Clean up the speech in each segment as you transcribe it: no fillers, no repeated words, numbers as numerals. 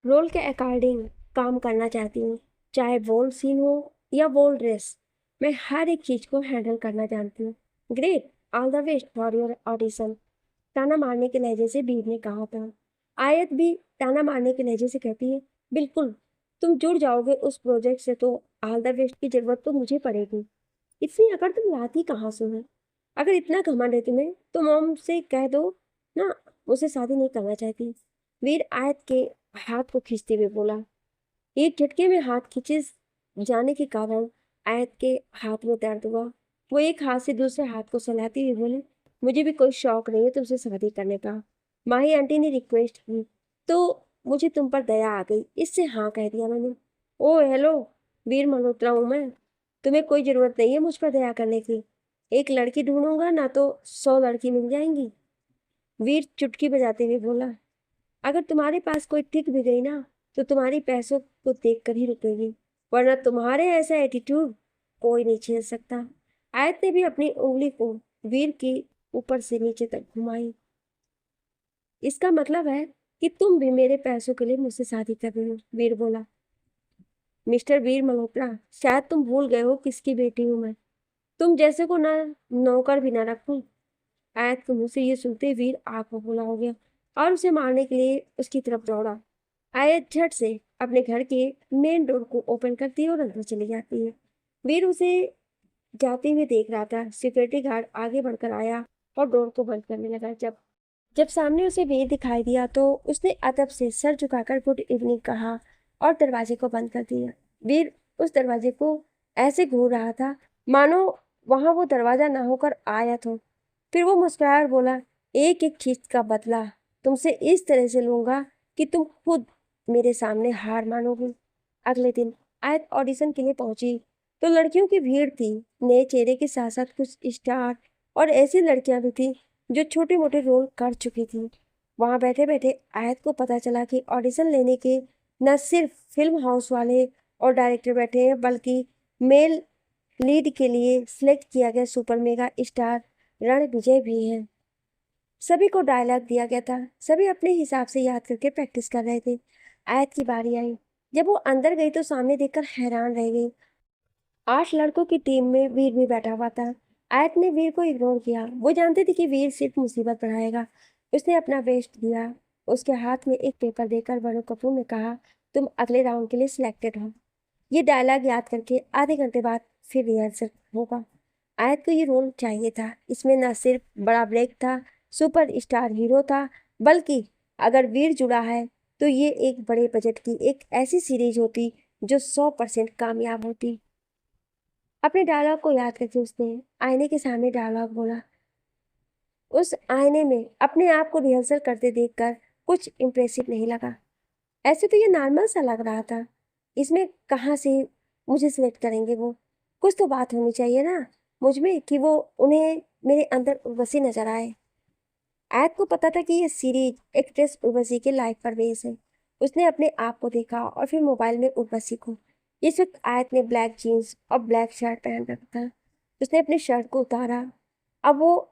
Role के according काम करना चाहती हूँ, चाहे बोल्ड सीन हो या बोल्ड ड्रेस। मैं हर एक चीज को हैंडल करना जानती हूँ। Great, all the best for your audition. ताना मारने के लहजे से बीर ने कहा था। आयत भी ताना मारने के लहजे से कहती है, बिल्कुल, तुम जुड़ जाओगे उस प्रोजेक्ट से तो ऑल द बेस्ट की जरूरत तो मुझे पड़ेगी। इतनी अगर तुम लाती कहाँ से हो? अगर इतना घमंड है तुम्हें तो मॉम से कह दो ना, मुझसे शादी नहीं करना चाहती। वीर आयत के हाथ को खींचते हुए बोला। एक झटके में हाथ खींचे जाने के कारण आयत के हाथ में दर्द हुआ। वो एक हाथ से दूसरे हाथ को सहलाते हुए बोले, मुझे भी कोई शौक नहीं है तुमसे शादी करने का। माही आंटी ने रिक्वेस्ट की तो मुझे तुम पर दया आ गई, इससे हाँ कह दिया मैंने। ओ हेलो, वीर मल्होत्रा हूं मैं। तुम्हें कोई जरूरत नहीं है मुझ पर दया करने की। एक लड़की ढूंढूंगा ना तो 100 लड़की मिल जाएंगी। वीर चुटकी बजाते हुए बोला, अगर तुम्हारे पास कोई टिक भी गई ना तो तुम्हारी पैसों को देख कर ही रुकेगी, वरना तुम्हारे ऐसा एटीट्यूड कोई नहीं झेल सकता। आयत ने भी अपनी उंगली को वीर की ऊपर से नीचे तक घुमाई। इसका मतलब है कि तुम भी मेरे पैसों के लिए मुझसे शादी कर रही हो, वीर बोला। मिस्टर वीर मल्होत्रा, शायद तुम भूल गए हो किसकी बेटी हूं मैं। तुम जैसे को ना नौकर भी ना रखूं। आयत के मुंह से ये सुनते वीर आग बबूला हो गया और उसे मारने के लिए उसकी तरफ दौड़ा। आयत झट से अपने घर के मेन डोर को ओपन करती है और अंदर चली जाती है। वीर उसे जाते हुए देख रहा था। सिक्योरिटी गार्ड आगे बढ़कर आया और डोर को बंद करने लगा। जब जब सामने उसे वीर दिखाई दिया तो उसने अदब से सर झुकाकर गुड इवनिंग कहा और दरवाजे को बंद कर दिया। वीर उस दरवाजे को ऐसे घूर रहा था मानो वहां वो दरवाजा ना होकर आया था। फिर वो मुस्कुराया और बोला, एक एक चीज का बदला तुमसे इस तरह से लूंगा कि तुम खुद मेरे सामने हार मानोगी। अगले दिन आयत ऑडिशन के लिए पहुंची तो लड़कियों की भीड़ थी। नए चेहरे के साथ साथ कुछ स्टार और ऐसी लड़कियां भी थी जो छोटे मोटे रोल कर चुकी थी। वहां बैठे बैठे आयत को पता चला कि ऑडिशन लेने के न सिर्फ फिल्म हाउस वाले और डायरेक्टर बैठे हैं, बल्कि मेल लीड के लिए सिलेक्ट किया गया सुपर मेगा स्टार रणविजय भी है। सभी को डायलॉग दिया गया था। सभी अपने हिसाब से याद करके प्रैक्टिस कर रहे थे। आयत की बारी आई। जब वो अंदर गई तो सामने देखकर हैरान रह गई। 8 लड़कों की टीम में वीर भी बैठा हुआ था। आयत ने वीर को इग्नोर किया। वो जानती थी कि वीर सिर्फ मुसीबत बढ़ाएगा। उसने अपना बेस्ट दिया। उसके हाथ में एक पेपर देकर वरुण कपूर ने कहा, तुम अगले राउंड के लिए सिलेक्टेड हो। ये डायलॉग याद करके आधे घंटे बाद फिर रिहर्सल होगा। आयत को ये रोल चाहिए था। इसमें न सिर्फ बड़ा ब्रेक था, सुपर स्टार हीरो था, बल्कि अगर वीर जुड़ा है तो ये एक बड़े बजट की एक ऐसी सीरीज होती जो 100% कामयाब होती। अपने डायलॉग को याद करके उसने आईने के सामने डायलॉग बोला। उस आईने में अपने आप को रिहर्सल करते देखकर कुछ इम्प्रेसिव नहीं लगा। ऐसे तो ये नॉर्मल सा लग रहा था। इसमें कहाँ से मुझे सिलेक्ट करेंगे वो? कुछ तो बात होनी चाहिए ना मुझ में कि वो उन्हें मेरे अंदर उर्वशी नजर आए। आयत को पता था कि ये सीरीज एक्ट्रेस उर्वशी के लाइफ पर बेस है। उसने अपने आप को देखा और फिर मोबाइल में उर्वशी को। इस वक्त आयत ने ब्लैक जीन्स और ब्लैक शर्ट पहन रखा था। उसने अपने शर्ट को उतारा। अब वो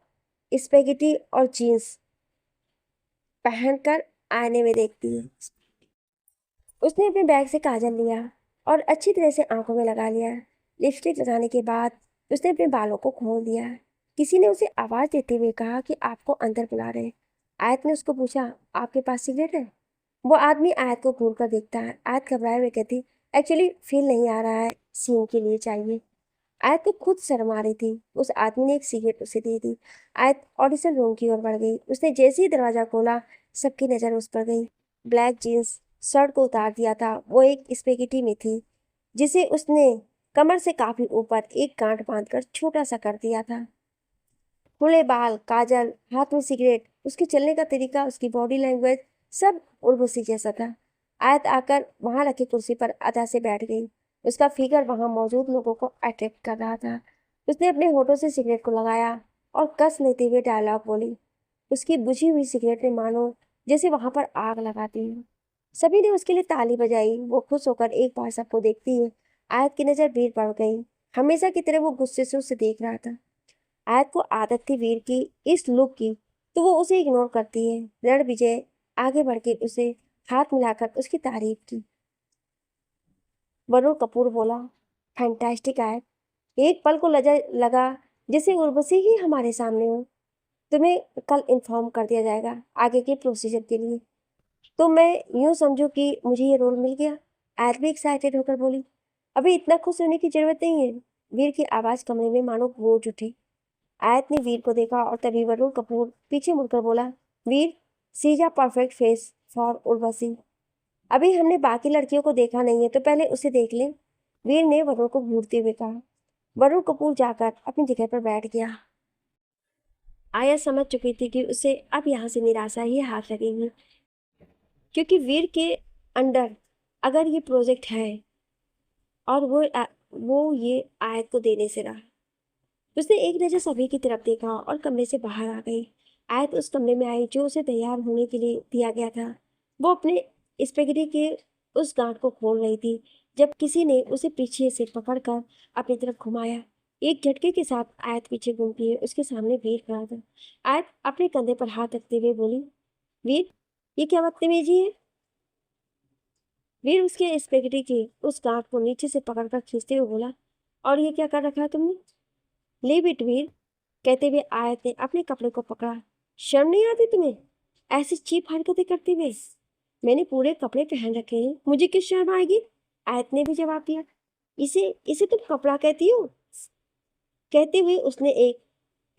स्पेगेटी और जीन्स पहनकर आईने में देखती है। उसने अपने बैग से काजल लिया और अच्छी तरह से आंखों में लगा लिया। लिपस्टिक लगाने के बाद उसने अपने बालों को खोल दिया। किसी ने उसे आवाज देते हुए कहा कि आपको अंदर बुला रहे हैं। आयत ने उसको पूछा, आपके पास सिगरेट है? वो आदमी आयत को घूर कर देखता है। आयत घबराए हुए कहती, एक्चुअली फील नहीं आ रहा है, सीन के लिए चाहिए। आयत को खुद शर्म आ रही थी। उस आदमी ने एक सिगरेट उसे दे दी। आयत ऑडिशन रूम की ओर बढ़ गई। उसने जैसे ही दरवाजा खोला सबकी नजर उस पर गई। ब्लैक जींस शर्ट को उतार दिया था। वो एक स्पेगेटी में थी जिसे उसने कमर से काफी ऊपर एक गांठ बांधकर छोटा सा कर दिया था। खुले बाल, काजल, हाथ में सिगरेट, उसके चलने का तरीका, उसकी बॉडी लैंग्वेज सब उर्वशी जैसा था। आयत आकर वहां रखी कुर्सी पर अदा से बैठ गई। उसका फिगर वहां मौजूद लोगों को अट्रैक्ट कर रहा था। उसने अपने होठों से सिगरेट को लगाया और कस लेते हुए डायलॉग बोली। उसकी बुझी हुई सिगरेट ने मानो जैसे वहां पर आग लगाती है। सभी ने उसके लिए ताली बजाई। वो खुश होकर एक बार सबको देखती है। आयत की नजर वीर पड़ गई। हमेशा की तरह वो गुस्से से उसे देख रहा था। आयत को आदत थी वीर की इस लुक की, तो वो उसे इग्नोर करती है। रणविजय आगे बढ़ के उसे हाथ मिलाकर उसकी तारीफ की। वरुण कपूर बोला, फैंटास्टिक आयत। एक पल को लगा जैसे उर्वशी ही हमारे सामने हो। तुम्हें कल इन्फॉर्म कर दिया जाएगा आगे के प्रोसीजर के लिए। तो मैं यूं समझूं कि मुझे ये रोल मिल गया? आयत भी एक्साइटेड होकर बोली। अभी इतना खुश होने की जरूरत नहीं है। वीर की आवाज कमरे में मानो गूंज उठी। आयत ने वीर को देखा और तभी वरुण कपूर पीछे मुड़कर बोला, Veer, she is a perfect face for Urvashi. अभी हमने बाकी लड़कियों को देखा नहीं है तो पहले उसे देख लें। वीर ने वरुण को घूरते हुए कहा। वरुण कपूर जाकर अपनी जगह पर बैठ गया। आया समझ चुकी थी कि उसे अब यहाँ से निराशा ही हाथ लगेगी, क्योंकि वीर के अंडर अगर ये प्रोजेक्ट है और वो ये आयत को देने से रहा। उसने एक नज़र सभी की तरफ देखा और कमरे से बाहर आ गई। आयत उस कमरे में आई जो उसे तैयार होने के लिए दिया गया था। वो अपने स्पेगेटी के उस गांठ को खोल रही थी जब किसी ने उसे पीछे से पकड़कर अपनी तरफ घुमाया। एक झटके के साथ आयत पीछे घूमती है उसके सामने वीर खड़ा था। आयत अपने कंधे पर हाथ रखते हुए बोली, वीर, ये क्या बदतमीजी है? वीर उसके स्पेगेटी के उस गांठ को नीचे से पकड़कर खींचते हुए बोला, और ये क्या कर रखा है तुमने? लीव इट वीर, कहते हुए आयत ने अपने कपड़े को पकड़ा। शर्म नहीं आती तुम्हें ऐसी चीप हरकतें करते हुए? मैंने पूरे कपड़े पहन रखे हैं, मुझे किस शर्म आएगी? आयत ने भी जवाब दिया। इसे इसे तुम कपड़ा कहती हो? कहते हुए उसने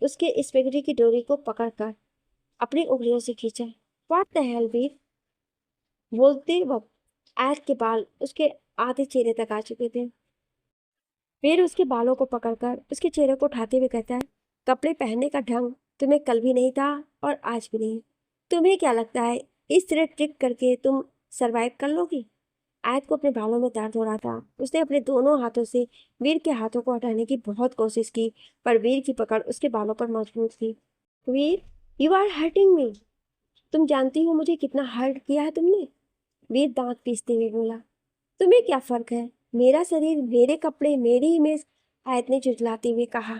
उसके स्पेगेटी की डोरी को पकड़कर अपनी उंगलियों से खींचा। व्हाट द हेल वीर? बोलते वक्त आयत के बाल उसके आधे चेहरे तक आ चुके थे। फिर उसके बालों को पकड़कर उसके चेहरे को उठाते हुए कहता है, कपड़े पहनने का ढंग तुम्हें कल भी नहीं था और आज भी नहीं। तुम्हें क्या लगता है इस तरह ट्रिक करके तुम सरवाइव कर लोगी? आयत को अपने बालों में दर्द हो रहा था। उसने अपने दोनों हाथों से वीर के हाथों को हटाने की बहुत कोशिश की, पर वीर की पकड़ उसके बालों पर मजबूत थी। वीर, यू आर हर्टिंग मी। तुम जानती हो मुझे कितना हर्ट किया है तुमने? वीर दांत पीसते हुए बोला। तुम्हें क्या फर्क है? मेरा शरीर, मेरे कपड़े, मेरी इमेज, आयत ने झुठलाते हुए कहा।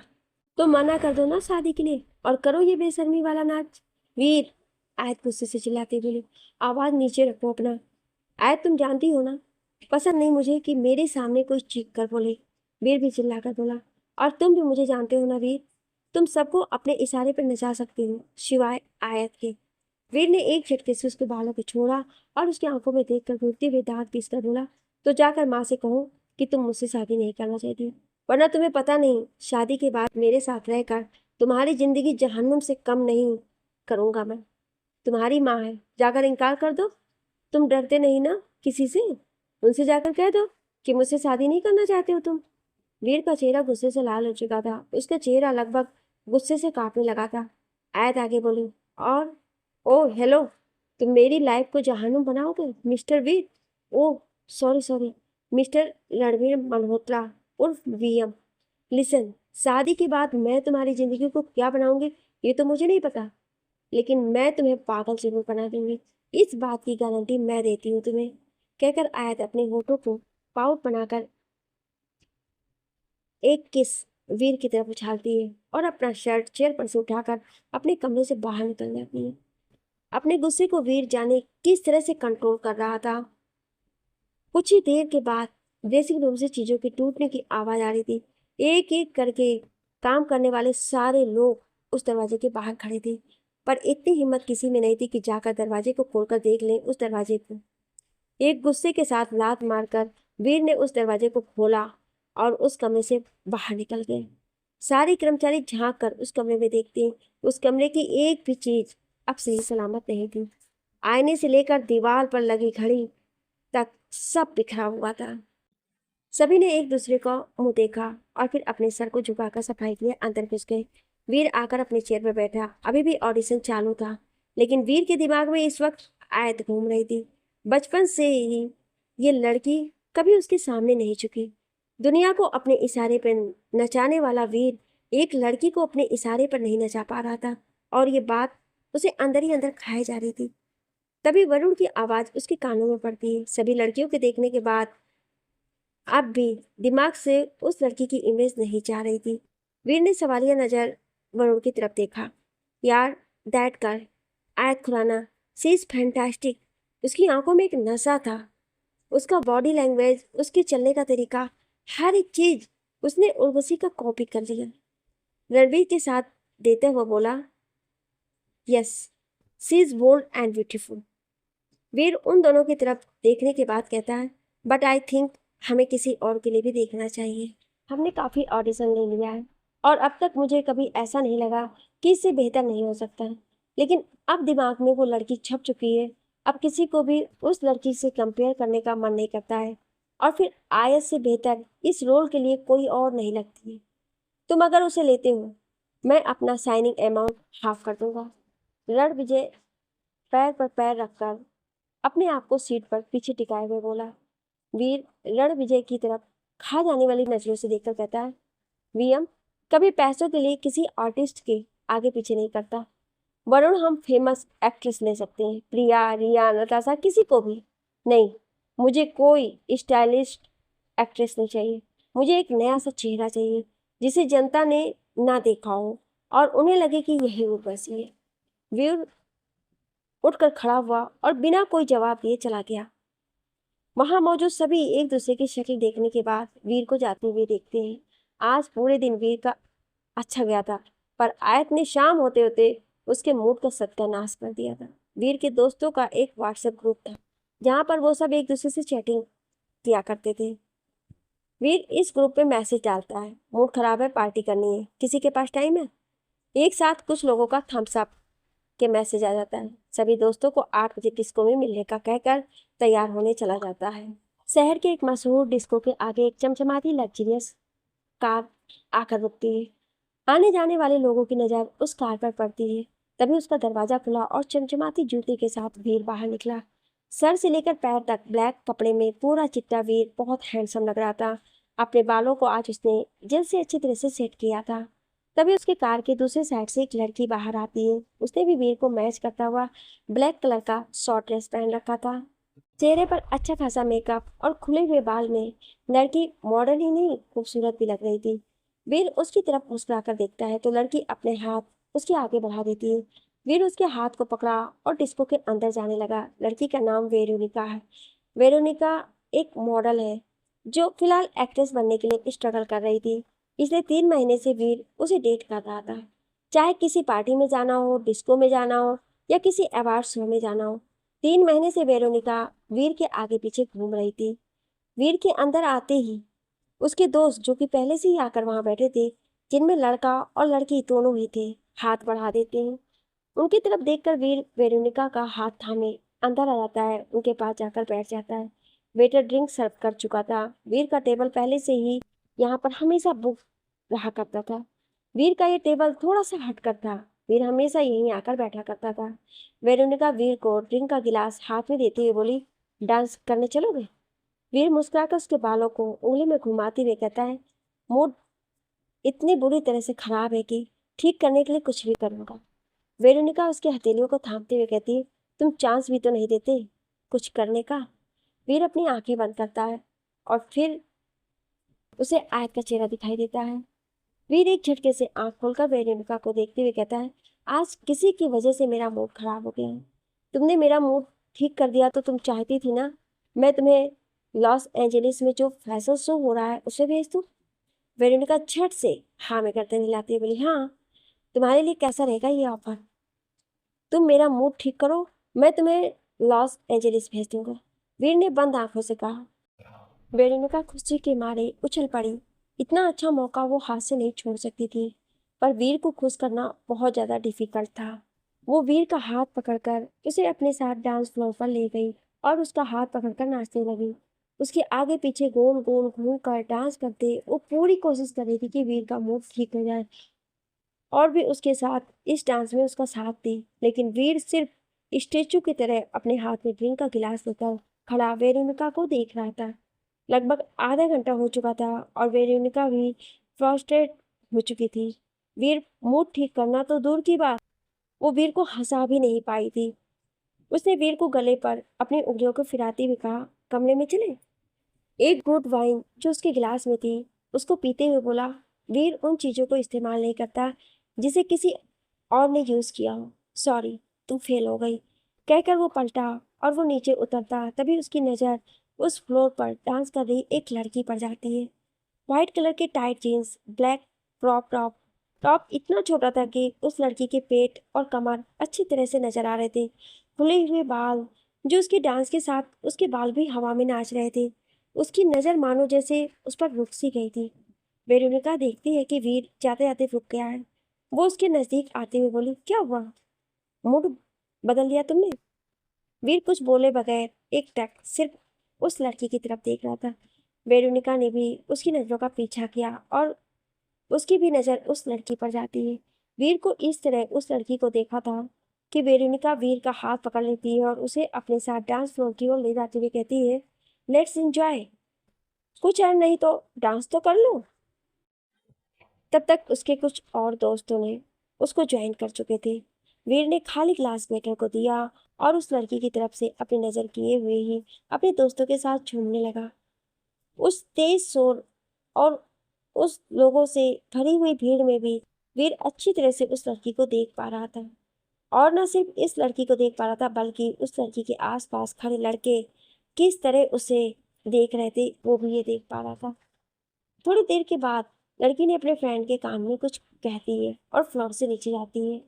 तो मना कर दो ना शादी के लिए और करो ये बेशर्मी वाला नाच। वीर, आयत गुस्से से चिल्लाते बोली, आवाज नीचे रखो अपना। आयत, तुम जानती हो ना, पसंद नहीं मुझे कि मेरे सामने कोई चीख कर बोले। वीर भी चिल्लाकर बोला, और तुम भी मुझे जानते हो ना वीर, तुम सबको अपने इशारे पर नचा सकती हो सिवाय आयत के। वीर ने एक झटके से उसके बालों को छोड़ा और उसकी आंखों में देखकर घूरते हुए दांत पीस कर बोला, तो जाकर माँ से कहो कि तुम मुझसे शादी नहीं करना चाहती, वरना तुम्हें पता नहीं शादी के बाद मेरे साथ रहकर तुम्हारी जिंदगी जहन्नुम से कम नहीं करूंगा मैं। तुम्हारी माँ है, जाकर इनकार कर दो। तुम डरते नहीं ना किसी से? उनसे जाकर कह दो कि मुझसे शादी नहीं करना चाहते हो तुम। वीर का चेहरा गुस्से से लाल हो चुका था। उसका चेहरा लगभग गुस्से से कांपने लगा था। आयत आगे बोली, और ओह हेलो, तुम मेरी लाइफ को जहन्नुम बनाओगे mister Veer? Oh sorry sorry, mister Ranveer Malhotra उर्फ वीएम। लिसन, शादी के बाद मैं तुम्हारी जिंदगी को क्या बनाऊंगी ये तो मुझे नहीं पता, लेकिन मैं तुम्हें पागल जरूर बना दूंगी। इस बात की गारंटी मैं देती हूँ तुम्हें। कहकर आयत अपने होठों को पाउट बनाकर एक किस वीर की तरफ उछालती है और अपना शर्ट चेयर पर से उठाकर अपने कमरे से बाहर निकल जाती है। अपने गुस्से को वीर जाने किस तरह से कंट्रोल कर रहा था। कुछ ही देर के बाद ड्रेसिंग रूम से चीजों के टूटने की आवाज आ रही थी। एक एक करके काम करने वाले सारे लोग उस दरवाजे के बाहर खड़े थे, पर इतनी हिम्मत किसी में नहीं थी कि जाकर दरवाजे को खोलकर देख लें उस दरवाजे को। एक गुस्से के साथ लात मारकर वीर ने उस दरवाजे को खोला और उस कमरे से बाहर निकल गए। सारे कर्मचारी झांक कर उस कमरे में देखते, उस कमरे की एक भी चीज अब सही सलामत नहीं थी। आईने से लेकर दीवार पर लगी घड़ी तक सब बिखरा हुआ था। सभी ने एक दूसरे का मुंह देखा और फिर अपने सर को झुकाकर सफाई के लिए अंदर घुस गए। वीर आकर अपने चेयर पर बैठा। अभी भी ऑडिशन चालू था, लेकिन वीर के दिमाग में इस वक्त आयत घूम रही थी। बचपन से ही ये लड़की कभी उसके सामने नहीं झुकी। दुनिया को अपने इशारे पर नचाने वाला वीर एक लड़की को अपने इशारे पर नहीं नचा पा रहा था, और ये बात उसे अंदर ही अंदर खाई जा रही थी। तभी वरुण की आवाज उसके कानों में पड़ती है। सभी लड़कियों के देखने के बाद अब भी दिमाग से उस लड़की की इमेज नहीं जा रही थी। वीर ने सवालिया नजर वरुण की तरफ देखा। यार, दैट गर्ल, आयत खुराना, शी इज फैंटास्टिक। उसकी आंखों में एक नशा था। उसका बॉडी लैंग्वेज, उसके चलने का तरीका, हर एक चीज उसने उर्वशी का कॉपी कर लिया। रणवीर के साथ देते हुए बोला, yes, she is bold and beautiful. Veer उन दोनों की तरफ देखने के बाद कहता है, बट आई थिंक हमें किसी और के लिए भी देखना चाहिए। हमने काफ़ी ऑडिशन ले लिया है और अब तक मुझे कभी ऐसा नहीं लगा कि इससे बेहतर नहीं हो सकता। लेकिन अब दिमाग में वो लड़की छप चुकी है। अब किसी को भी उस लड़की से कंपेयर करने का मन नहीं करता है। और फिर आयस से बेहतर इस रोल के लिए कोई और नहीं लगती है। तुम अगर उसे लेते हो, मैं अपना साइनिंग अमाउंट हाफ कर दूंगा। रणविजय पैर पर पैर रखकर अपने आप को सीट पर पीछे टिकाए हुए बोला। वीर रणविजय की तरफ खा जाने वाली नजरों से देखकर कहता है, वीएम कभी पैसों के लिए किसी आर्टिस्ट के आगे पीछे नहीं करता। वरुण, हम फेमस एक्ट्रेस ले सकते हैं, प्रिया, रिया, नताशा, किसी को भी नहीं। मुझे कोई स्टाइलिस्ट एक्ट्रेस नहीं चाहिए। मुझे एक नया सा चेहरा चाहिए जिसे जनता ने ना देखा हो और उन्हें लगे कि यही उर्वशी है। वीर उठकर खड़ा हुआ और बिना कोई जवाब दिए चला गया। वहां मौजूद सभी एक दूसरे की शक्ल देखने के बाद वीर को जाते हुए देखते हैं। आज पूरे दिन वीर का अच्छा गया था, पर आयत ने शाम होते होते उसके मूड का सत्यानाश कर दिया था। वीर के दोस्तों का एक व्हाट्सएप ग्रुप था जहां पर वो सब एक दूसरे से चैटिंग किया करते थे। वीर इस ग्रुप पे मैसेज डालता है, मूड खराब है, पार्टी करनी है, किसी के पास टाइम है। एक साथ कुछ लोगों का थम्स अप के मैसेज आ जाता है। सभी दोस्तों को 8 बजे डिस्को में मिलने का कहकर तैयार होने चला जाता है। शहर के एक मशहूर डिस्को के आगे एक चमचमाती लग्जरियस कार आकर रुकती है। आने जाने वाले लोगों की नज़र उस कार पर पड़ती है। तभी उसका दरवाजा खुला और चमचमाती जूते के साथ वीर बाहर निकला। सर से लेकर पैर तक ब्लैक कपड़े में पूरा चिट्टा वीर बहुत हैंडसम लग रहा था। अपने बालों को आज उसने जेल से अच्छी तरह से सेट किया था। तभी उसके कार के दूसरे साइड से एक लड़की बाहर आती है। उसने भी वीर को मैच करता हुआ ब्लैक कलर का शॉर्ट ड्रेस पहन रखा था। चेहरे पर अच्छा खासा मेकअप और खुले हुए बाल में लड़की मॉडर्न ही नहीं, खूबसूरत भी लग रही थी। वीर उसकी तरफ मुस्कुराकर देखता है तो लड़की अपने हाथ उसके आगे बढ़ा देती है। वीर उसके हाथ को पकड़ा और डिस्को के अंदर जाने लगा। लड़की का नाम वेरोनिका है। वेरोनिका एक मॉडल है जो फिलहाल एक्ट्रेस बनने के लिए स्ट्रगल कर रही थी। पिछले 3 महीने से वीर उसे डेट कर रहा था। चाहे किसी पार्टी में जाना हो, डिस्को में जाना हो या किसी अवार्ड शो में जाना हो, 3 महीने से वेरोनिका वीर के आगे पीछे घूम रही थी। वीर के अंदर आते ही उसके दोस्त जो कि पहले से ही आकर वहां बैठे थे, जिनमें लड़का और लड़की दोनों ही थे, हाथ बढ़ा देते हैं। उनकी तरफ देखकर वीर वेरोनिका का हाथ थामे अंदर आ जाता है, उनके पास जाकर बैठ जाता है। वेटर ड्रिंक सर्व कर चुका था। वीर का टेबल पहले से ही यहाँ पर हमेशा बुक रहा करता था। वीर का ये टेबल थोड़ा सा हटकर था। वीर हमेशा यहीं आकर बैठा करता था। वेरोनिका वीर को ड्रिंक का गिलास हाथ में देते हुए बोली, डांस करने चलोगे? वीर मुस्कुराकर उसके बालों को उंगली में घुमाते हुए कहता है, मूड इतनी बुरी तरह से खराब है कि ठीक करने के लिए कुछ भी करूंगा। वेरोनिका उसकी हथेलियों को थामते हुए कहती है, तुम चांस भी तो नहीं देते कुछ करने का। वीर अपनी आंखें बंद करता है और फिर उसे आयत का चेहरा दिखाई देता है। वीर एक झटके से आंख खोलकर वेरोनिका को देखते हुए कहता है, आज किसी की वजह से मेरा मूड खराब हो गया है। तुमने मेरा मूड ठीक कर दिया तो तुम चाहती थी ना मैं तुम्हें लॉस एंजलिस में जो फैशन शो हो रहा है उसे भेज दूँ? वेरोनिका झट से हाँ में करते हिलाती है, बोली, हाँ, तुम्हारे लिए कैसा रहेगा ये ऑफर? तुम मेरा मूड ठीक करो, मैं तुम्हें लॉस एंजलिस भेज दूंगा। वीर ने बंद आंखों से कहा। वेरोनिका खुशी के मारे उछल पड़ी। इतना अच्छा मौका वो हाथ से नहीं छोड़ सकती थी, पर वीर को खुश करना बहुत ज्यादा डिफिकल्ट था। वो वीर का हाथ पकड़कर उसे अपने साथ डांस फ्लोर पर ले गई और उसका हाथ पकड़कर नाचने लगी। उसके आगे पीछे गोल गोल घूम कर डांस करते वो पूरी कोशिश कर रही थी कि वीर का मूड ठीक हो जाए और भी उसके साथ इस डांस में उसका साथ दी। लेकिन वीर सिर्फ स्टेचू की तरह अपने हाथ में ड्रिंक का गिलास लेकर खड़ा वेरोनिका को देख रहा था। लगभग आधा घंटा हो चुका था और वेरोनिका भी फ्रस्ट्रेट हो चुकी थी। वीर मूड ठीक करना तो दूर की बात, वो वीर को हंसा भी नहीं पाई थी। उसने वीर को गले पर अपनी उंगलियों को फिराते हुए कहा, कमरे में चले? एक घूंट वाइन जो उसके गिलास में थी उसको पीते हुए बोला, वीर उन चीजों को इस्तेमाल नहीं करता जिसे किसी और ने यूज किया हो। सॉरी, तुम फेल हो गई, कहकर वो पलटा और वो नीचे उतरता तभी उसकी नज़र उस फ्लोर पर डांस कर रही एक लड़की पर जाती है। व्हाइट कलर के tight jeans, black crop top. Top इतना छोटा था कि उस लड़की के पेट और कमर अच्छी तरह से नजर आ रहे थे। खुले हुए बाल, जो उसके डांस के साथ उसके बाल भी हवा में नाच रहे थे। उसकी नज़र मानो जैसे उस पर रुक सी गई थी। वेरोनिका देखती है कि वीर जाते जाते रुक गया है। वो उसके नज़दीक आते हुए बोली, क्या हुआ? मूड बदल दिया तुमने? वीर कुछ बोले बगैर एक टक सिर्फ उस लड़की की तरफ देख रहा था। वेरोनिका ने भी उसकी नज़रों का पीछा किया और उसकी भी नज़र उस लड़की पर जाती है। वीर को इस तरह उस लड़की को देखा था कि वेरोनिका वीर का हाथ पकड़ लेती है और उसे अपने साथ डांस फ्लोर की ओर ले जाते हुए कहती है, लेट्स एंजॉय। कुछ और नहीं तो डांस तो कर लो। तब तक उसके कुछ और दोस्तों ने उसको ज्वाइन कर चुके थे। वीर ने खाली ग्लास वेटर को दिया और उस लड़की की तरफ से अपनी नज़र किए हुए ही अपने दोस्तों के साथ झूमने लगा। उस तेज शोर और उस लोगों से भरी हुई भीड़ में भी वीर अच्छी तरह से उस लड़की को देख पा रहा था। और न सिर्फ इस लड़की को देख पा रहा था बल्कि उस लड़की के आसपास खड़े लड़के किस तरह उसे देख रहे थे वो भी ये देख पा रहा था। थोड़ी देर के बाद लड़की ने अपने फ्रेंड के कान में कुछ कहती है और फ्लोर से नीचे जाती है।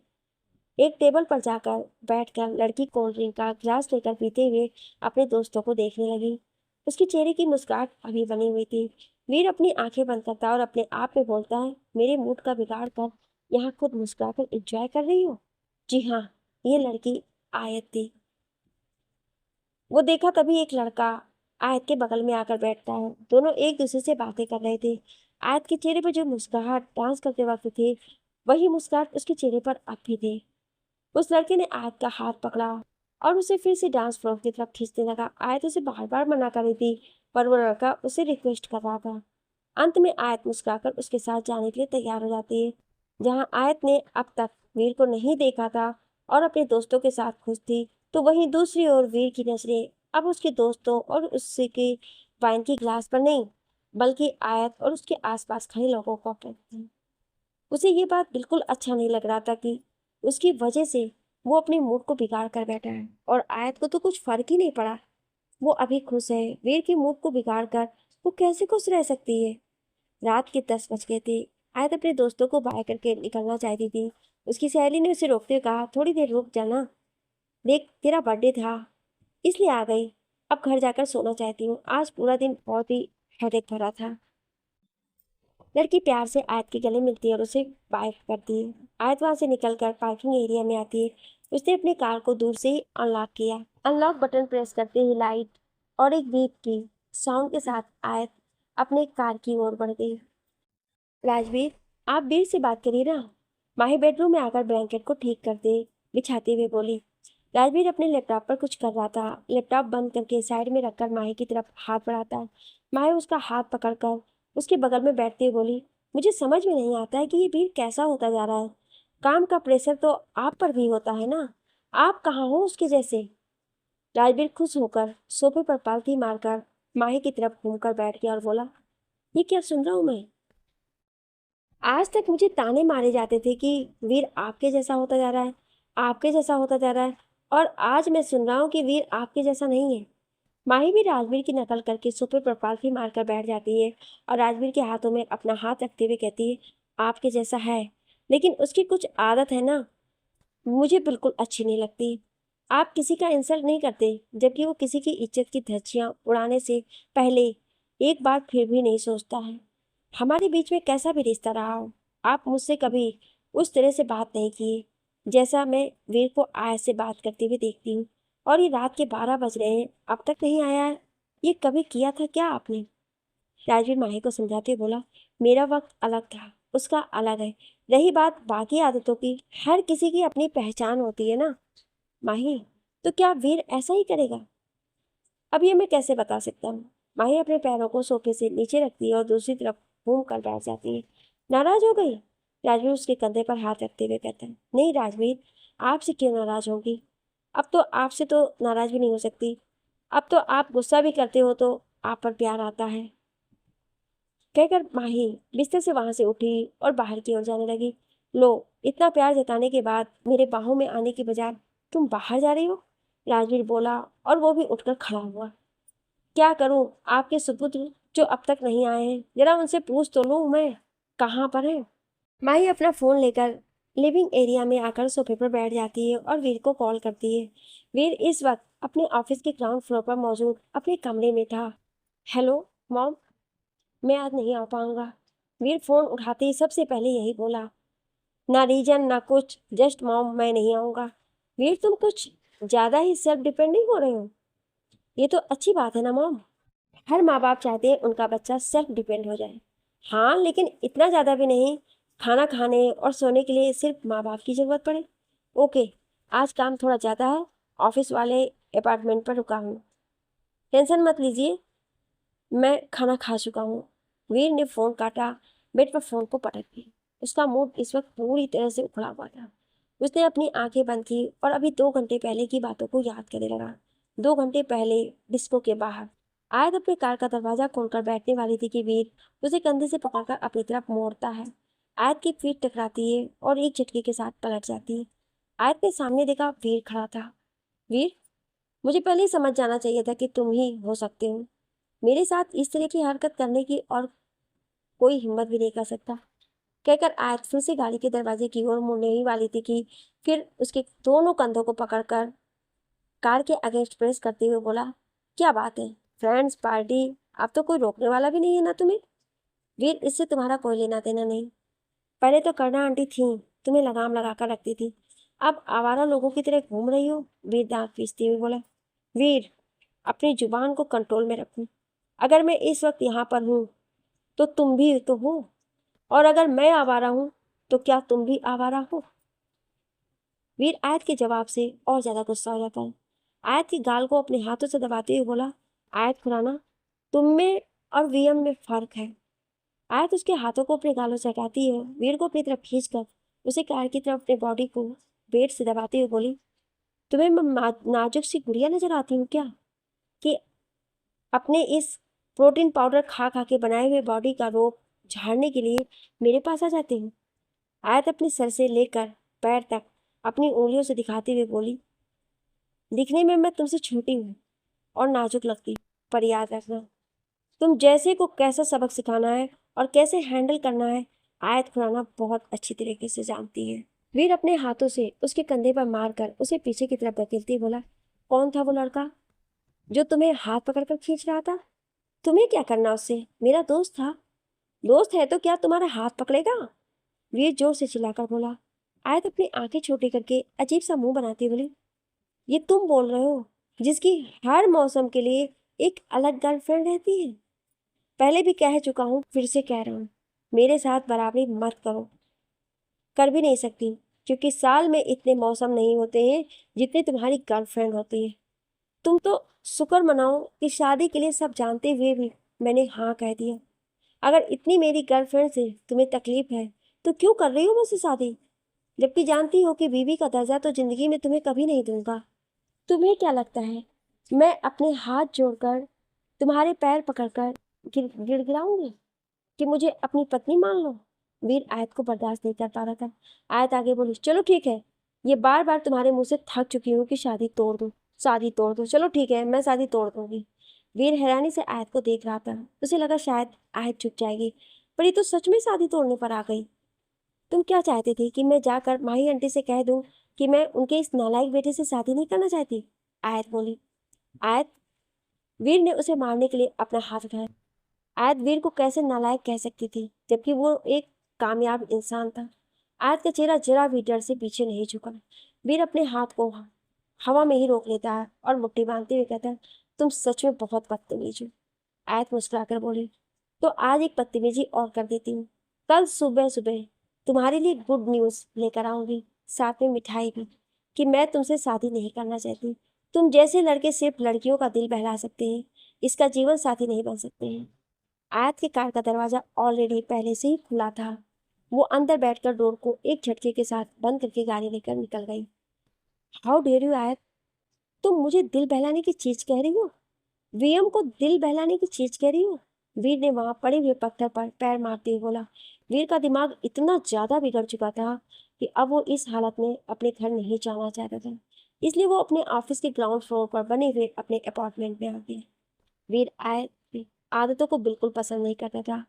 एक टेबल पर जाकर बैठकर लड़की कोल्ड ड्रिंक का ग्लास लेकर पीते हुए अपने दोस्तों को देखने लगी। उसके चेहरे की मुस्कुराहट अभी बनी हुई थी। वीर अपनी आंखें बंद करता और अपने आप में बोलता है, मेरे मूड का बिगाड़ कर यहाँ खुद मुस्कुराकर एंजॉय कर रही हो? जी हाँ, ये लड़की आयत थी। वो देखा तभी एक लड़का आयत के बगल में आकर बैठता है। दोनों एक दूसरे से बातें कर रहे थे। आयत के चेहरे पर जो मुस्कुराहट डांस करते वक्त थी, वही मुस्कुराहट उसके चेहरे पर अब भी थी। उस लड़के ने आयत का हाथ पकड़ा और उसे फिर से डांस फ्लोर की तरफ खींचने लगा। आयत उसे बार बार मना कर रही थी, पर वो लड़का उसे रिक्वेस्ट कर रहा था। अंत में आयत मुस्कुराकर उसके साथ जाने के लिए तैयार हो जाती है। जहां आयत ने अब तक वीर को नहीं देखा था और अपने दोस्तों के साथ खुश थी, तो वहीं दूसरी ओर वीर की नजरें अब उसके दोस्तों और उससे के वाइन की ग्लास पर नहीं, बल्कि आयत और उसके आसपास खड़े लोगों पर थी। उसे ये बात बिल्कुल अच्छा नहीं लग रहा था कि उसकी वजह से वो अपने मूड को बिगाड़ कर बैठा है और आयत को तो कुछ फर्क ही नहीं पड़ा। वो अभी खुश है, वीर के मूड को बिगाड़ कर वो कैसे खुश रह सकती है? रात के 10 बज गए थे। आयत अपने दोस्तों को बाय करके निकलना चाहती थी। उसकी सहेली ने उसे रोकते हुए कहा, थोड़ी देर रुक जाना, देख तेरा बर्थडे था इसलिए आ गई। अब घर जाकर सोना चाहती हूँ, आज पूरा दिन बहुत ही हेडेक भरा था। लड़की प्यार से आयत के गले मिलती है और उसे बाय करती है। आयत वहां से निकलकर पार्किंग एरिया में आती है। उसने अपनी कार को दूर से ही अनलॉक किया। अनलॉक बटन प्रेस करते ही लाइट और एक बीप की साउंड के साथ आयत अपने कार की ओर बढ़ गई। राजवीर, आप वीर से बात करिए ना। माही बेडरूम में आकर ब्लैंकेट को ठीक करते बिछाते हुए बोली। राजवीर अपने लैपटॉप पर कुछ कर रहा था। लैपटॉप बंद करके साइड में रखकर माही की तरफ हाथ बढ़ाता। माही उसका हाथ पकड़कर उसके बगल में बैठते हुए बोली, मुझे समझ में नहीं आता है कि ये वीर कैसा होता जा रहा है। काम का प्रेशर तो आप पर भी होता है ना, आप कहाँ हो उसके जैसे? राजवीर खुश होकर सोफे पर पालथी मारकर माही की तरफ घूमकर बैठ गया और बोला, ये क्या सुन रहा हूँ मैं? आज तक मुझे ताने मारे जाते थे कि वीर आपके जैसा होता जा रहा है, आपके जैसा होता जा रहा है, और आज मैं सुन रहा हूँ कि वीर आपके जैसा नहीं है। माही भी राजवीर की नकल करके सोफे पर पालथी मारकर बैठ जाती है और राजवीर के हाथों में अपना हाथ रखते हुए कहती है, आपके जैसा है, लेकिन उसकी कुछ आदत है ना, मुझे बिल्कुल अच्छी नहीं लगती। आप किसी का इंसल्ट नहीं करते, जबकि वो किसी की इज्जत की धज्जियां उड़ाने से पहले एक बार फिर भी नहीं सोचता है। हमारे बीच में कैसा भी रिश्ता रहा हो, आप मुझसे कभी उस तरह से बात नहीं किए जैसा मैं वीर को आय से बात करते हुए देखती हूँ। और ये रात के 12 बज रहे हैं, अब तक नहीं आया है। ये कभी किया था क्या आपने? राजवीर माही को समझाते हुए बोला, मेरा वक्त अलग था, उसका अलग है। रही बात बाकी आदतों की, हर किसी की अपनी पहचान होती है ना माही, तो क्या वीर ऐसा ही करेगा? अब ये मैं कैसे बता सकता हूँ? माही अपने पैरों को सोफे से नीचे रखती है और दूसरी तरफ घूम कर बैठ जाती है। नाराज हो गई? राजवीर उसके कंधे पर हाथ रखते हुए कहता है, नहीं राजवीर, आपसे क्यों नाराज होंगी? अब तो आपसे तो नाराज भी नहीं हो सकती। अब तो आप गुस्सा भी करते हो तो आप पर प्यार आता है। कहकर माही बिस्तर से वहां से उठी और बाहर की ओर जाने लगी। लो, इतना प्यार जताने के बाद मेरे बाहों में आने की बजाय तुम बाहर जा रही हो? राजवीर बोला और वो भी उठकर खड़ा हुआ। क्या करूं, आपके सुपुत्र जो अब तक नहीं आए हैं, जरा उनसे पूछ तो लूं मैं कहाँ पर है। माही अपना फोन लेकर लिविंग एरिया में आकर सोफे पर बैठ जाती है और वीर को कॉल करती है। वीर इस वक्त अपने ऑफिस के ग्राउंड फ्लोर पर मौजूद अपने कमरे में था। हेलो मॉम, मैं आज नहीं आ पाऊंगा। वीर फोन उठाते ही सबसे पहले यही बोला। ना रीजन ना कुछ, जस्ट मॉम मैं नहीं आऊंगा। वीर तुम कुछ ज्यादा ही सेल्फ डिपेंडिंग हो रहे हो। ये तो अच्छी बात है ना मॉम, हर माँ बाप चाहते हैं उनका बच्चा सेल्फ डिपेंड हो जाए। हाँ लेकिन इतना ज़्यादा भी नहीं, खाना खाने और सोने के लिए सिर्फ माँ बाप की ज़रूरत पड़े। ओके, आज काम थोड़ा ज़्यादा है, ऑफिस वाले अपार्टमेंट पर रुका हूँ, टेंशन मत लीजिए, मैं खाना खा चुका हूँ। वीर ने फ़ोन काटा, बेड पर फ़ोन को पटक दिया। उसका मूड इस वक्त पूरी तरह से उखड़ा हुआ था। उसने अपनी आंखें बंद की और अभी 2 घंटे पहले की बातों को याद करने लगा। 2 घंटे पहले डिस्को के बाहर आयत अपनी कार का दरवाजा खोलकर बैठने वाली थी कि वीर उसे कंधे से पकड़कर अपनी तरफ मोड़ता है। आयत की पीठ टकराती है और एक झटके के साथ पलट जाती है। आयत ने सामने देखा, वीर खड़ा था। वीर, मुझे पहले ही समझ जाना चाहिए था कि तुम ही हो सकते हो मेरे साथ इस तरह की हरकत करने की, और कोई हिम्मत भी नहीं कर सकता, कहकर आयत फिर से गाड़ी के दरवाजे की ओर मुड़ने ही वाली थी कि फिर उसके दोनों कंधों को पकड़कर कार के अगेंस्ट प्रेस करते हुए बोला, क्या बात है, फ्रेंड्स पार्टी, अब तो कोई रोकने वाला भी नहीं है ना तुम्हें। वीर, इससे तुम्हारा कोई लेना देना नहीं। पहले तो करना आंटी थी, तुम्हें लगाम लगा कर रखती थी, अब आवारा लोगों की तरह घूम रही हो। वीर दांत पीसते हुए बोला। वीर, अपनी जुबान को कंट्रोल में रखो। अगर मैं इस वक्त यहाँ पर हूँ तो तुम भी तो हो, और अगर मैं आवारा हूँ तो क्या तुम भी आवारा हो। वीर आयत के जवाब से और ज्यादा गुस्सा हो जाता है। आयत की गाल को अपने हाथों से दबाते हुए बोला, आयत खुराना, तुम में और वीएम में फर्क है। आयत उसके हाथों को अपने गालों से हटाती है, वीर को अपनी तरफ खींचकर उसे कार की तरफ अपने बॉडी को पेट से दबाते हुए बोली, तुम्हें मैं नाजुक सी गुड़िया नजर आती हूँ क्या, कि अपने इस प्रोटीन पाउडर खा खा के बनाए हुए बॉडी का रोग झाड़ने के लिए मेरे पास आ जाते हो। आयत अपने सर से लेकर पैर तक अपनी उंगलियों से दिखाते हुए बोली, दिखने में मैं तुमसे छोटी हूँ और नाजुक लगती, पर याद रखना, तुम जैसे को कैसा सबक सिखाना है और कैसे हैंडल करना है आयत खुराना बहुत अच्छी तरीके से जानती है। वीर अपने हाथों से उसके कंधे पर मारकर उसे पीछे की तरफ धकेलते बोला, कौन था वो लड़का जो तुम्हें हाथ पकड़कर खींच रहा था। तुम्हें क्या करना उससे, मेरा दोस्त था। दोस्त है तो क्या तुम्हारा हाथ पकड़ेगा। वीर जोर से चिल्लाकर बोला। आयत अपनी आंखें छोटी करके अजीब सा मुंह बनाती बोली, ये तुम बोल रहे हो जिसकी हर मौसम के लिए एक अलग गर्लफ्रेंड रहती है। पहले भी कह चुका हूँ, फिर से कह रहा हूँ, मेरे साथ बराबरी मत करो। कर भी नहीं सकती, क्योंकि साल में इतने मौसम नहीं होते हैं जितने तुम्हारी गर्लफ्रेंड होती है। तुम तो शुक्र मनाओ कि शादी के लिए सब जानते हुए भी मैंने हाँ कह दिया। अगर इतनी मेरी गर्लफ्रेंड से तुम्हें तकलीफ है तो क्यों कर रही हो मुझसे शादी, जबकि जानती हो कि बीवी का दर्जा तो जिंदगी में तुम्हें कभी नहीं दूंगा। तुम्हें क्या लगता है मैं अपने हाथ जोड़कर तुम्हारे पैर पकड़कर गिड़गिड़ाऊंगी कि मुझे अपनी पत्नी मान लो। वीर आयत को बर्दाश्त नहीं कर पा रहा था। आयत आगे बोली, चलो ठीक है, ये बार बार तुम्हारे मुंह से थक चुकी हूँ कि शादी तोड़ दो, शादी तोड़ दो, चलो ठीक है मैं शादी तोड़ दूंगी। वीर हैरानी से आयत को देख रहा था, उसे लगा शायद आयत चुप जाएगी, पर ये तो सच में शादी तोड़ने पर आ गई। तुम क्या चाहती थी कि मैं जाकर माही आंटी से कह दूं कि मैं उनके इस नालायक बेटे से शादी नहीं करना चाहती। आयत बोली। आयत, वीर ने उसे मारने के लिए अपना हाथ उठाया। आयत वीर को कैसे नालायक कह सकती थी, जबकि वो एक कामयाब इंसान था। आयत का चेहरा जरा भी डर से पीछे नहीं झुका। वीर अपने हाथ को हवा में ही रोक लेता है और मुट्ठी बांधते हुए कहता है, तुम सच में बहुत बदतमीज हो। आयत मुस्कुराकर बोली, तो आज एक बदतमीजी और कर देती हूँ। कल सुबह सुबह तुम्हारे लिए गुड न्यूज़ लेकर आऊंगी, साथ में मिठाई भी, कि मैं तुमसे शादी नहीं करना चाहती। तुम जैसे लड़के सिर्फ लड़कियों का दिल बहला सकते हैं, इसका जीवन साथी नहीं बन सकते हैं। आयत के कार का दरवाजा ऑलरेडी पहले से ही खुला था। वो अंदर बैठकर डोर को एक झटके के साथ बंद करके गाड़ी लेकर निकल गई। हाउ डेयर यू आयत, तुम मुझे दिल बहलाने की चीज कह रही हो, वीएम को दिल बहलाने की चीज कह रही हो। वीर ने वहां पड़े हुए पत्थर पर पैर मारते हुए बोला। वीर का दिमाग इतना ज्यादा बिगड़ चुका था कि अब वो इस हालत में अपने घर नहीं जाना चाहता था। इसलिए वो अपने ऑफिस के ग्राउंड फ्लोर पर बने हुए अपने अपार्टमेंट में आ गया। वीर आयत की आदतों को बिल्कुल पसंद नहीं करता था,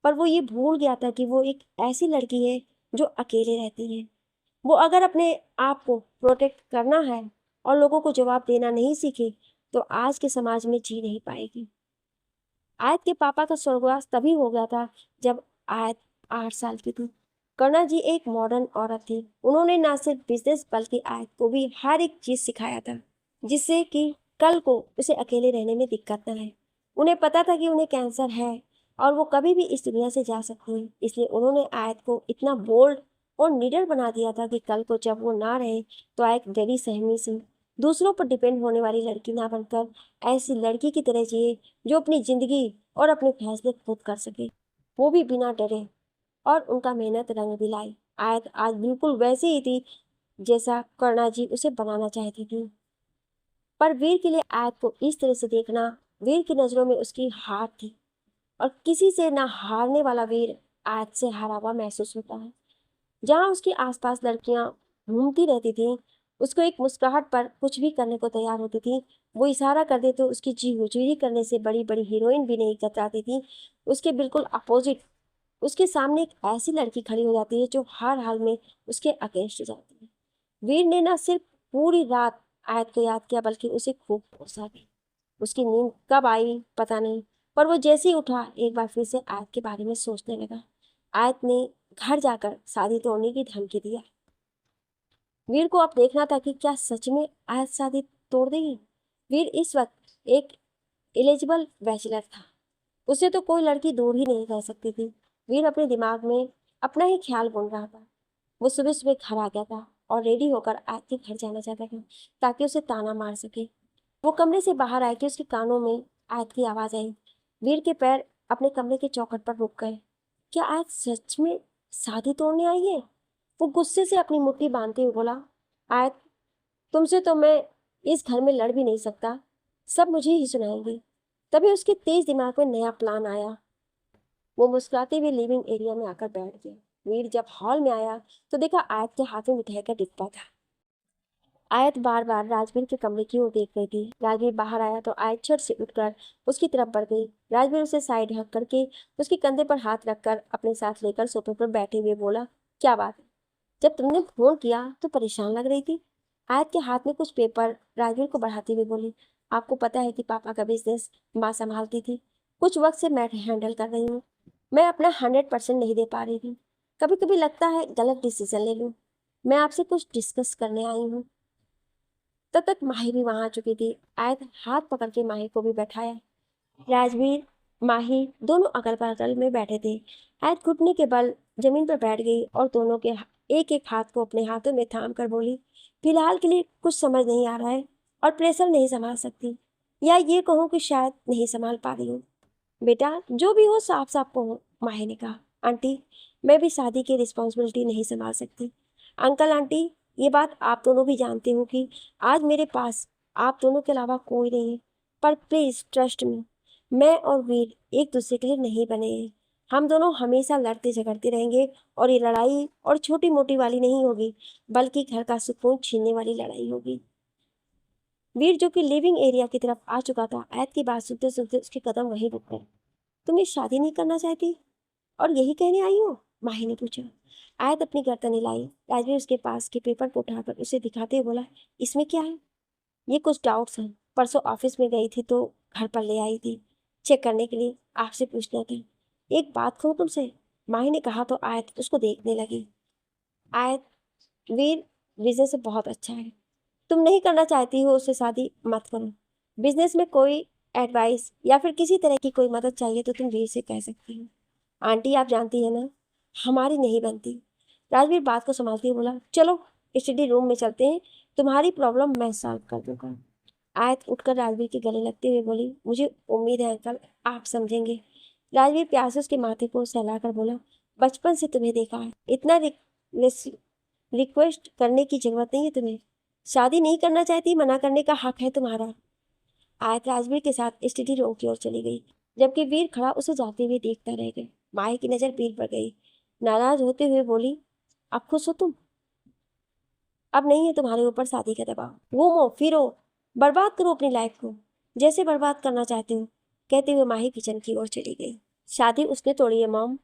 पर वो ये भूल गया था कि वो एक ऐसी लड़की है जो अकेले रहती है। वो अगर अपने आप को प्रोटेक्ट करना है और लोगों को जवाब देना नहीं सीखे, तो आज के समाज में जी नहीं पाएगी। आयत के पापा का स्वर्गवास तभी हो गया था जब आयत 8 साल की थी। करुणा जी एक मॉडर्न औरत थी। उन्होंने ना सिर्फ बिजनेस बल्कि आयत को भी हर एक चीज सिखाया था, जिससे कि कल को उसे अकेले रहने में दिक्कत न आए। उन्हें पता था कि उन्हें कैंसर है और वो कभी भी इस दुनिया से जा सकती है, इसलिए उन्होंने आयत को इतना बोल्ड और निडर बना दिया था कि कल को जब वो ना रहे तो आयत डरी सहमी से दूसरों पर डिपेंड होने वाली लड़की ना बनकर ऐसी लड़की की तरह जिए जो अपनी जिंदगी और अपने फैसले खुद कर सके, वो भी बिना डरे। और उनका मेहनत रंग भी लाई। आयत आज बिल्कुल वैसी ही थी जैसा करुणा जी उसे बनाना चाहती थी। पर वीर के लिए आयत को इस तरह से देखना वीर की नजरों में उसकी हार थी, और किसी से ना हारने वाला वीर आयत से हारा हुआ महसूस होता है। जहाँ उसके आसपास लड़कियां घूमती रहती थी, उसको एक मुस्कुराहट पर कुछ भी करने को तैयार होती थी। वो इशारा कर दे तो उसकी जी हुजूरी करने से बड़ी बड़ी हीरोइन भी नहीं कतराती थी। उसके बिल्कुल अपोजिट उसके सामने एक ऐसी लड़की खड़ी हो जाती है जो हर हाल में उसके अगेंस्ट जाती है। वीर ने ना सिर्फ पूरी रात आयत को याद किया, बल्कि उसे खूब कोसा भी। उसकी नींद कब आई पता नहीं, पर वो जैसे ही उठा एक बार फिर से आयत के बारे में सोचने लगा। आयत ने घर जाकर शादी तोड़ने की धमकी दिया। वीर को अब देखना था कि क्या सच में आयत शादी तोड़ देगी। वीर इस वक्त एक एलिजिबल बैचलर था। उसे तो कोई लड़की दूर ही नहीं रह सकती थी। वीर अपने दिमाग में अपना ही ख्याल बुन रहा था। वो सुबह सुबह घर आ गया था और रेडी होकर आयत के घर जाना चाहता था ताकि उसे ताना मार सके। वो कमरे से बाहर आए कि उसके कानों में आयत की आवाज आई। वीर के पैर अपने कमरे के चौखट पर रुक गए। क्या आयत सच में शादी तोड़ने आई है? वो गुस्से से अपनी मुट्ठी बांधते हुए बोला, आयत, तुमसे तो मैं इस घर में लड़ भी नहीं सकता, सब मुझे ही सुनाएंगे। तभी उसके तेज दिमाग में नया प्लान आया। वो मुस्कुराते हुए लिविंग एरिया में आकर बैठ गया। वीर जब हॉल में आया तो देखा आयत के हाथ में मिठाई का डिब्बा था। आयत बार बार राजवीर के कमरे की ओर देख रही थी। राजवीर बाहर आया तो आयत झट से उठकर उसकी तरफ बढ़ गई। राजवीर उसे साइड हक करके उसके कंधे पर हाथ रखकर अपने साथ लेकर सोफे पर बैठे हुए बोला, क्या बात है, जब तुमने फोन किया तो परेशान लग रही थी। आयत के हाथ में कुछ पेपर राजवीर को बढ़ाते हुए बोली, आपको पता है कि पापा का बिजनेस माँ संभालती थी, कुछ वक्त से मैं हैंडल कर रही हूँ। मैं अपना 100% नहीं दे पा रही थी। कभी कभी लगता है गलत डिसीजन ले लूँ। मैं आपसे कुछ डिस्कस करने आई हूँ। तब तक माही भी वहां आ चुकी थी। आयत हाथ पकड़ के माही को भी बैठाया। राजवीर माही दोनों अगल बगल में बैठे थे। आयत घुटने के बल जमीन पर बैठ गई और दोनों के एक एक हाथ को अपने हाथों में थाम कर बोली, फिलहाल के लिए कुछ समझ नहीं आ रहा है और प्रेशर नहीं संभाल सकती, या ये कहूँ कि शायद नहीं संभाल पा रही हूँ। बेटा जो भी हो साफ साफ कहो, माही ने कहा। आंटी, मैं भी शादी की रिस्पॉन्सिबिलिटी नहीं संभाल सकती। अंकल आंटी, ये बात आप दोनों भी जानते हो कि आज मेरे पास आप दोनों के अलावा कोई नहीं है, पर प्लीज ट्रस्ट मी, मैं और वीर एक दूसरे के लिए नहीं बने हैं। हम दोनों हमेशा लड़ते झगड़ते रहेंगे, और ये लड़ाई और छोटी मोटी वाली नहीं होगी, बल्कि घर का सुकून छीनने वाली लड़ाई होगी। वीर जो कि लिविंग एरिया की तरफ आ चुका था, आयत की बात सुनते सुनते उसके कदम वहीं रुक गए। तुम ये शादी नहीं करना चाहती और यही कहने आई हो? माही ने पूछा। आयत अपनी गर्दन हिलाई। राजवीर उसके पास के पेपर को उठाकर उसे दिखाते हुए बोला, इसमें क्या है? ये कुछ डाउट्स हैं, परसों ऑफिस में गई थी तो घर पर ले आई थी, चेक करने के लिए आपसे पूछना था। एक बात कहूँ तुमसे? माही ने कहा तो आयत उसको देखने लगी। आयत, वीर विजय से बहुत अच्छा है। तुम नहीं करना चाहती हो उससे शादी, मत करो। बिजनेस में कोई एडवाइस या फिर किसी तरह की कोई मदद चाहिए तो तुम वीर से कह सकती हो। आंटी आप जानती है ना, हमारी नहीं बनती। राजवीर बात को संभालते हुए बोला, चलो स्टडी रूम में चलते हैं, तुम्हारी प्रॉब्लम मैं सॉल्व कर दूंगा। आयत उठकर राजवीर के गले लगते हुए बोली, मुझे उम्मीद है अंकल आप समझेंगे। राजवीर प्यार से उसके माथे को सहलाकर बोला, बचपन से तुम्हें देखा है, इतना रिक्वेस्ट करने की जरूरत नहीं है तुम्हें। शादी नहीं करना चाहती, मना करने का हक है तुम्हारा। आयत राजवीर के साथ स्टडी रूम की ओर चली गई, जबकि वीर खड़ा उसे जाते हुए देखता रह गया। माही की नजर वीर पर गई। नाराज होते हुए बोली, अब खुश हो तुम? अब नहीं है तुम्हारे ऊपर शादी का दबाव। घूमो फिरो, बर्बाद करो अपनी लाइफ को, जैसे बर्बाद करना चाहती हूँ, कहते हुए माही किचन की ओर चली गई। शादी उसने तोड़ी है मॉम,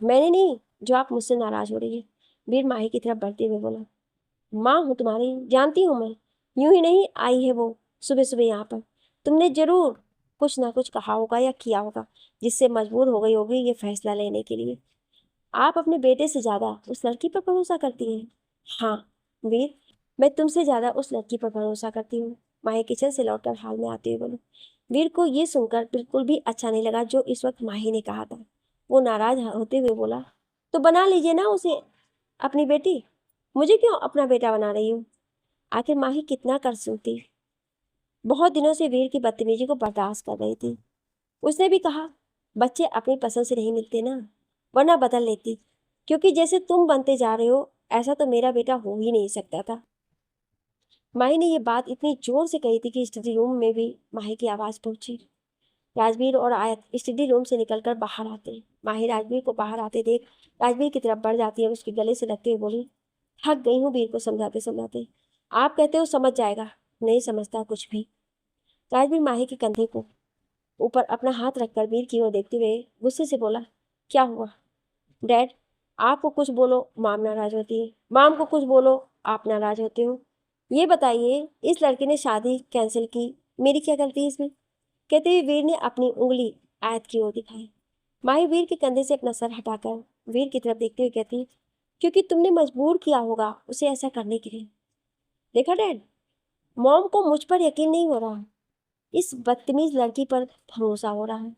मैंने नहीं, जो आप मुझसे नाराज हो रही है, वीर माही की तरफ बढ़ते हुए बोला। माँ हूँ तुम्हारी, जानती हूँ मैं, यूं ही नहीं आई है वो सुबह सुबह यहाँ पर। तुमने जरूर कुछ ना कुछ कहा होगा या किया होगा, जिससे मजबूर हो गई होगी ये फैसला लेने के लिए। आप अपने बेटे से ज्यादा उस लड़की पर भरोसा करती हैं। हाँ वीर, मैं तुमसे ज्यादा उस लड़की पर भरोसा करती हूँ, माही किचन से लौटकर हाल में आते हुए बोली। वीर को ये सुनकर बिल्कुल भी अच्छा नहीं लगा जो इस वक्त माही ने कहा था। वो नाराज होते हुए बोला, तो बना लीजिए ना उसे अपनी बेटी, मुझे क्यों अपना बेटा बना रही हूँ। आखिर माही कितना कर सुनती। बहुत दिनों से वीर की बदतमीजी को बर्दाश्त कर रही थी। उसने भी कहा, बच्चे अपनी पसंद से नहीं मिलते ना, वरना बदल लेती, क्योंकि जैसे तुम बनते जा रहे हो ऐसा तो मेरा बेटा हो ही नहीं सकता था। माही ने ये बात इतनी जोर से कही थी कि स्टडी रूम में भी माही की आवाज पहुंची। राजवीर और आयत स्टडी रूम से निकलकर बाहर आते। माही राजवीर को बाहर आते देख राजवीर की तरफ बढ़ जाती है और उसके गले से लगते हुए बोली, थक गई हूँ वीर को समझाते समझाते, आप कहते हो समझ जाएगा, नहीं समझता कुछ भी। राजवीर माही के कंधे को ऊपर अपना हाथ रखकर वीर की ओर देखते हुए गुस्से से बोला, क्या हुआ डैड, आपको कुछ बोलो माम नाराज होती है, माम को कुछ बोलो आप नाराज होते हो। ये बताइए इस लड़के ने शादी कैंसिल की, मेरी क्या गलती है इसमें, कहते हुए वीर ने अपनी उंगली आयत की ओर दिखाई। माही वीर के कंधे से अपना सर हटाकर वीर की तरफ देखते हुए कहती, क्योंकि तुमने मजबूर किया होगा उसे ऐसा करने के लिए। देखा डैड, मॉम को मुझ पर यकीन नहीं हो रहा, इस बदतमीज लड़की पर भरोसा हो रहा है।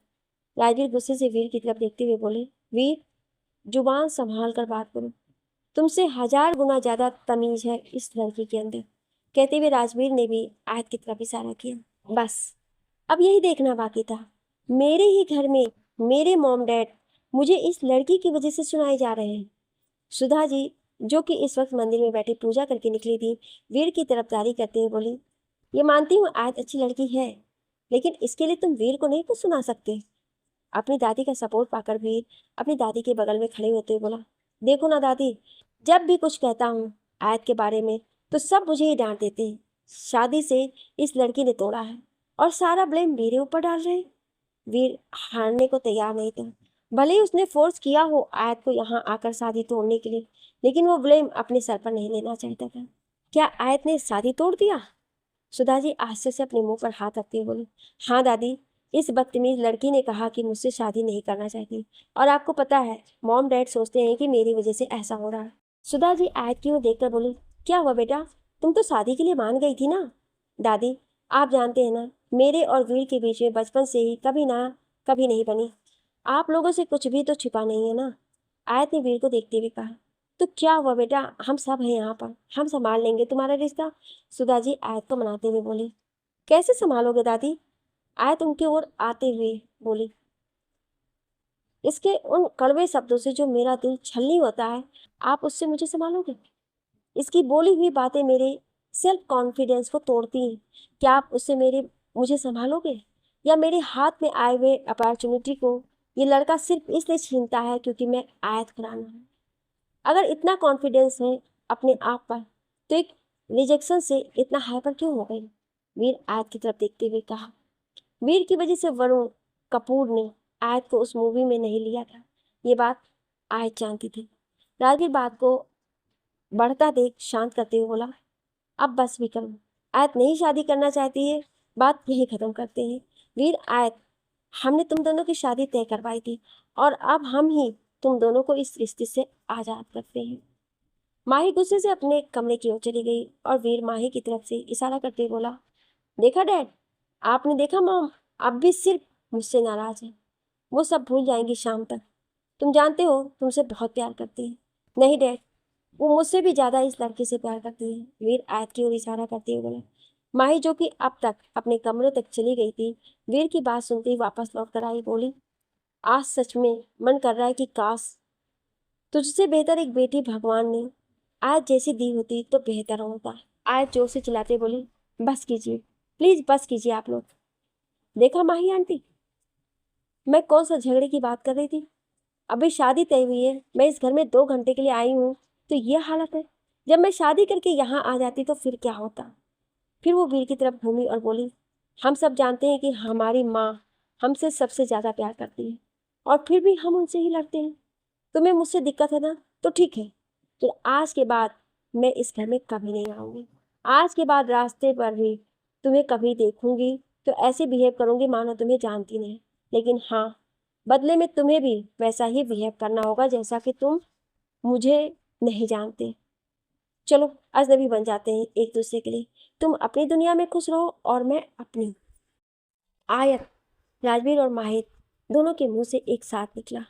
राजवीर गुस्से से वीर की तरफ देखते हुए बोले, वीर जुबान संभाल कर बात करो, तुमसे 1000 गुना ज्यादा तमीज है इस लड़की के अंदर, कहते हुए राजवीर ने भी आयत की तरफ इशारा किया। बस अब यही देखना बाकी था, मेरे ही घर में मेरे मॉम डैड मुझे इस लड़की की वजह से सुनाए जा रहे हैं। सुधा जी, जो कि इस वक्त मंदिर में बैठी पूजा करके निकली थी, वीर की तरफदारी करते हुए बोली, ये मानती हूँ आयत अच्छी लड़की है, लेकिन इसके लिए तुम वीर को नहीं कुछ सुना सकते। अपनी दादी का सपोर्ट पाकर वीर अपनी दादी के बगल में खड़े होते हुए बोला, देखो ना दादी, जब भी कुछ कहता हूँ आयत के बारे में तो सब मुझे ही डांट देते हैं। शादी से इस लड़की ने तोड़ा है और सारा ब्लेम मेरे ऊपर डाल रहे हैं। वीर हारने को तैयार नहीं था। भले ही उसने फोर्स किया हो आयत को यहाँ आकर शादी तोड़ने के लिए, लेकिन वो ब्लेम अपने सर पर नहीं लेना चाहता था। क्या आयत ने शादी तोड़ दिया? सुधा जी आश्चर्य से अपने मुंह पर हाथ रखते हुए बोली, हाँ दादी, इस बदतमीज लड़की ने कहा कि मुझसे शादी नहीं करना चाहती, और आपको पता है मॉम डैड सोचते हैं कि मेरी वजह से ऐसा हो रहा है। सुधा जी आयत की ओर देखकर बोली, क्या हुआ बेटा, तुम तो शादी के लिए मान गई थी ना। दादी, आप जानते हैं ना, मेरे और वीर के बीच में बचपन से ही कभी ना कभी नहीं बनी। आप लोगों से कुछ भी तो छिपा नहीं है ना। आयत ने वीर को देखते हुए कहा, तो क्या हुआ बेटा, हम सब हैं यहाँ पर, हम संभाल लेंगे तुम्हारा रिश्ता। सुधा जी आयत को मनाते हुए बोली, कैसे संभालोगे दादी? आयत उनकी ओर आते हुए बोली, इसके उन कड़वे शब्दों से जो मेरा दिल छलनी होता है, आप उससे मुझे संभालोगे? इसकी बोली हुई बातें मेरे सेल्फ कॉन्फिडेंस को तोड़ती हैं। क्या आप उससे मुझे संभालोगे, या मेरे हाथ में आए हुए अपॉर्चुनिटी को ये लड़का सिर्फ इसलिए छीनता है क्योंकि मैं आयत खुराना हूँ? अगर इतना कॉन्फिडेंस है अपने आप पर, तो एक रिजेक्शन से इतना हाइपर क्यों हो गई? वीर आयत की तरफ देखते हुए कहा। वीर की वजह से वरुण कपूर ने आयत को उस मूवी में नहीं लिया था, ये बात आयत जानती थी। राजवीर बात को बढ़ता देख शांत करते हुए बोला, अब बस भी करो, आयत नहीं शादी करना चाहती है, बात यही खत्म करते हैं। वीर आयत, हमने तुम दोनों की शादी तय करवाई थी, और अब हम ही तुम दोनों को इस रिश्ते से आजाद करते हैं। माही गुस्से से अपने कमरे की ओर चली गई और वीर माही की तरफ से इशारा करते हुए बोला, देखा डैड, आपने देखा मॉम अब भी सिर्फ मुझसे नाराज है, वो सब भूल जाएंगी शाम तक। तुम जानते हो तुमसे बहुत प्यार करती है। नहीं डैड, वो मुझसे भी ज्यादा इस लड़के से प्यार करती है। वीर आयत की ओर इशारा करते हुए बोला। माही, जो कि अब तक अपने कमरे तक चली गई थी, वीर की बात सुनते ही वापस लौट कर आई, बोली, आज सच में मन कर रहा है कि काश तुझसे बेहतर एक बेटी भगवान ने आज जैसी दी होती तो बेहतर होता। आयत जोर से चिल्लाते बोली, बस कीजिए प्लीज, बस कीजिए आप लोग। देखा माही आंटी, मैं कौन सा झगड़े की बात कर रही थी? अभी शादी तय हुई है, मैं इस घर में 2 घंटे के लिए आई हूँ तो ये हालत है। जब मैं शादी करके यहाँ आ जाती तो फिर क्या होता। फिर वो वीर की तरफ घूमी और बोली, हम सब जानते हैं कि हमारी माँ हमसे सबसे ज़्यादा प्यार करती है और फिर भी हम उनसे ही लड़ते हैं। तुम्हें मुझसे दिक्कत है ना, तो ठीक है, तो आज के बाद मैं इस घर में कभी नहीं आऊँगी। आज के बाद रास्ते पर भी तुम्हें कभी देखूंगी तो ऐसे बिहेव करूंगी मानो तुम्हें जानती नहीं। लेकिन हाँ, बदले में तुम्हें भी वैसा ही बिहेव करना होगा जैसा कि तुम मुझे नहीं जानते। चलो अजनबी बन जाते हैं एक दूसरे के लिए। तुम अपनी दुनिया में खुश रहो और मैं अपनी। आयत, राजवीर और माहिर दोनों के मुंह से एक साथ निकला।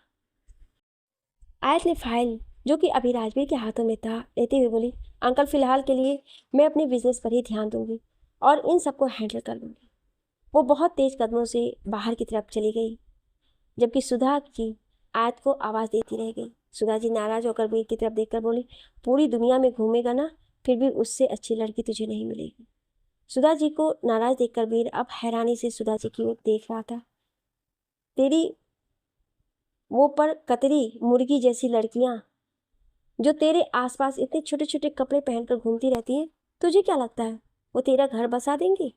आयत ने फाइल जो कि अभी राजवीर के हाथों में था लेते हुए बोली, अंकल फिलहाल के लिए मैं अपने बिजनेस पर ही ध्यान दूंगी और इन सबको हैंडल कर लूंगी। वो बहुत तेज कदमों से बाहर की तरफ चली गई, जबकि सुधा जी आयत को आवाज़ देती रह गई। सुधा जी नाराज होकर वीर की तरफ देखकर बोली, पूरी दुनिया में घूमेगा ना, फिर भी उससे अच्छी लड़की तुझे नहीं मिलेगी। सुधा जी को नाराज देखकर वीर अब हैरानी से सुधा जी की ओर देख रहा था। तेरी वो पर कतरी मुर्गी जैसी लड़कियां जो तेरे आसपास इतने छोटे छोटे कपड़े पहनकर घूमती रहती हैं, तुझे क्या लगता है वो तेरा घर बसा देंगी?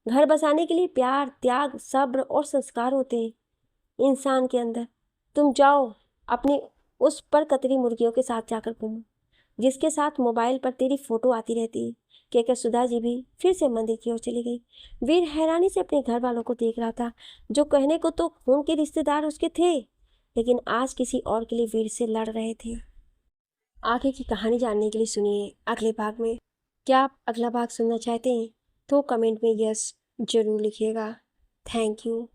घर बसाने के लिए प्यार, त्याग, सब्र और संस्कार होते हैं इंसान के अंदर। तुम जाओ अपनी उस पर कतरी मुर्गियों के साथ जाकर घूमो जिसके साथ मोबाइल पर तेरी फोटो आती रहती है। कहकर सुधा जी भी फिर से मंदिर की ओर चली गई। वीर हैरानी से अपने घर वालों को देख रहा था, जो कहने को तो खून के रिश्तेदार उसके थे, लेकिन आज किसी और के लिए वीर से लड़ रहे थे। आगे की कहानी जानने के लिए सुनिए अगले भाग में। क्या आप अगला भाग सुनना चाहते हैं तो कमेंट में यस जरूर लिखिएगा। Thank you.